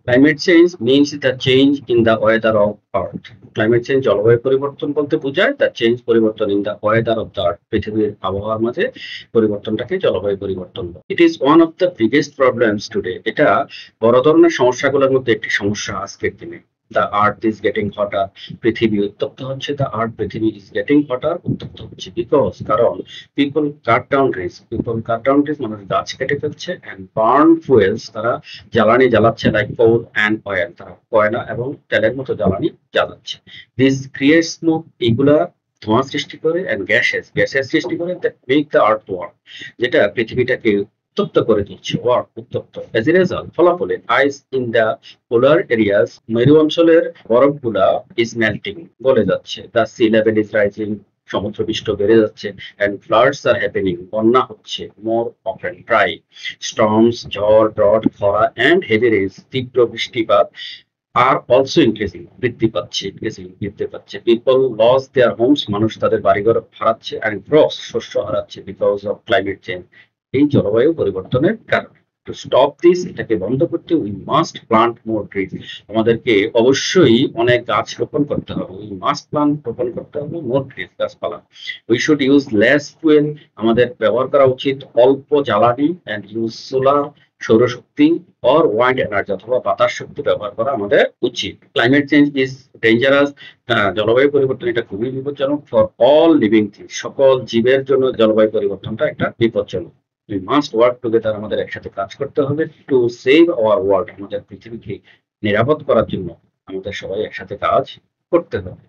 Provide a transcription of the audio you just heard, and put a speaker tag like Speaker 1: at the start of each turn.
Speaker 1: Climate change means the change in the weather of Earth. Climate change জলবায়ু পরিবর্তন বলতে বোঝায় the change পরিবর্তন in the weather of the Earth. পৃথিবীর আবহাওয়ার মাঝে পরিবর্তনটাকে জলবায়ু পরিবর্তন বলে। It is one of the biggest problems today. এটা বড় ধরনের সমস্যাগুলোর মধ্যে একটি সমস্যা আজকের দিনে। The earth is getting hotter. পৃথিবী উত্তপ্ত হচ্ছে। The earth পৃথিবী is getting hotter. উত্তপ্ত হচ্ছে because কারণ people cut down trees. People cut down trees মানুষ গাছ কেটে ফেলছে and burn fuels তারা জ্বালানি জ্বালাচ্ছে like coal and oil তারা কয়লা এবং তেলের মতো জ্বালানি জ্বালাচ্ছে। This creates smoke এগুলা ধোঁয়া সৃষ্টি করে and গ্যাসের সৃষ্টি করে that make the earth warm যেটা পৃথিবীটাকে উত্তপ্ত করে দিচ্ছে উত্তপ্ত as a result ফলাফলে ice in the polar areas মেরু অঞ্চলের বরফগুলা is melting গলে যাচ্ছে the sea level is rising সমুদ্রপৃষ্ঠ বেড়ে যাচ্ছে and floods are happening বন্যা হচ্ছে more often প্রায় storms ঝড় drought খরা and heavy rains তীব্র বৃষ্টিপাত are also increasing বৃদ্ধি পাচ্ছে people lost their homes মানুষ তাদের বাড়িঘর হারাচ্ছে and crops শস্য হারাচ্ছে because of climate change এই জলবায়ু পরিবর্তনের কারণে to stop this এটাকে বন্ধ করতে we must plant more trees আমাদেরকে অবশ্যই অনেক গাছ রোপণ করতে হবে we must plant রোপণ করতে হবে more trees গাছপালা we should use less fuel আমাদের ব্যবহার করা উচিত অল্প জ্বালানি and use solar সৌরশক্তি or wind energy অথবা বাতাস শক্তি ব্যবহার করা আমাদের উচিত ক্লাইমেট চেঞ্জ ইজ ডেঞ্জারাস জলবায়ু পরিবর্তন এটা খুবই বিপজ্জনক ফর অল লিভিং থিংস সকল জীবের জন্য জলবায়ু পরিবর্তনটা একটা বিপজ্জনক we must work together আমাদের একসাথে কাজ করতে হবে to save our world আমাদের পৃথিবীকে নিরাপদ করার জন্য আমাদের সবাই একসাথে কাজ করতে হবে